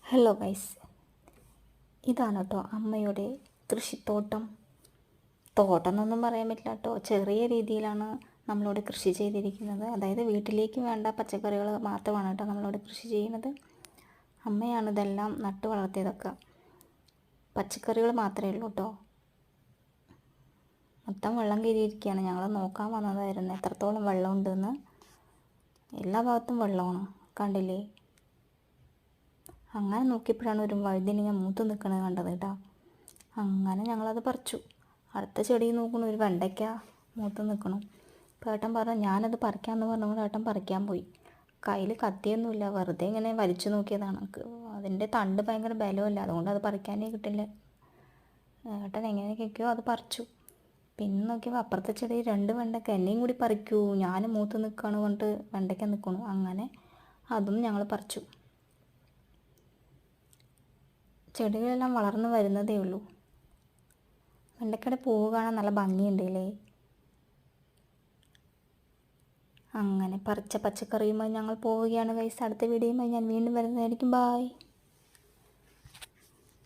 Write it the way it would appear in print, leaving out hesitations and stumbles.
Hello guys, ഇതാണ് കേട്ടോ അമ്മയുടെ കൃഷിത്തോട്ടം. തോട്ടം എന്നൊന്നും പറയാൻ പറ്റില്ല കേട്ടോ, ചെറിയ രീതിയിലാണ് നമ്മളിവിടെ കൃഷി ചെയ്തിരിക്കുന്നത്. അതായത് വീട്ടിലേക്ക് വേണ്ട പച്ചക്കറികൾ മാത്രമാണ് കേട്ടോ നമ്മളിവിടെ കൃഷി ചെയ്യുന്നത്. അമ്മയാണ് ഇതെല്ലാം നട്ട് വളർത്തിയതൊക്കെ. പച്ചക്കറികൾ മാത്രമേ ഉള്ളൂ കേട്ടോ. മൊത്തം വെള്ളം കയറിയിരിക്കുകയാണ്. ഞങ്ങൾ നോക്കാൻ വന്നതായിരുന്നു എത്രത്തോളം വെള്ളമുണ്ടെന്ന്. എല്ലാ ഭാഗത്തും വെള്ളമാണ്, കണ്ടില്ലേ? അങ്ങനെ നോക്കിയപ്പോഴാണ് ഒരു വഴുതനങ്ങ മൂത്ത് നിൽക്കുന്നത് കണ്ടത് കേട്ടോ. അങ്ങനെ ഞങ്ങളത് പറിച്ചു. അടുത്ത ചെടി നോക്കണു, ഒരു വെണ്ടയ്ക്ക മൂത്ത് നിൽക്കണം. അപ്പോൾ ഏട്ടൻ പറഞ്ഞു ഞാനത് പറിക്കാമെന്ന് പറഞ്ഞുകൊണ്ട് ഏട്ടൻ പറിക്കാൻ പോയി. കയ്യിൽ കത്തിയൊന്നുമില്ല, വെറുതെ ഇങ്ങനെ വലിച്ചു നോക്കിയതാണ്. അതിൻ്റെ തണ്ട് ഭയങ്കര ബലമല്ല, അതുകൊണ്ട് അത് പറിക്കാനേ കിട്ടില്ല. ഏട്ടൻ എങ്ങനെയൊക്കെയോ അത് പറിച്ചു. പിന്നെ നോക്കിയപ്പോൾ അപ്പുറത്തെ ചെടി 2 വെണ്ടയ്ക്ക, എന്നെയും കൂടി പറിക്കൂ, ഞാൻ മൂത്ത് നിൽക്കുകയാണ് കൊണ്ട് വെണ്ടയ്ക്ക നിൽക്കണു. അങ്ങനെ അതും ഞങ്ങൾ പറിച്ചു. ചെടികളെല്ലാം വളർന്നു വരുന്നതേ ഉള്ളൂ. വെണ്ടയ്ക്കയുടെ പൂവ് കാണാൻ നല്ല ഭംഗിയുണ്ട് അല്ലേ? അങ്ങനെ പറിച്ച പച്ചക്കറിയുമായി ഞങ്ങൾ പോവുകയാണ് ഗൈസ്. അടുത്ത വീഡിയോയുമായി ഞാൻ വീണ്ടും വരുന്നതായിരിക്കും. ബായ്.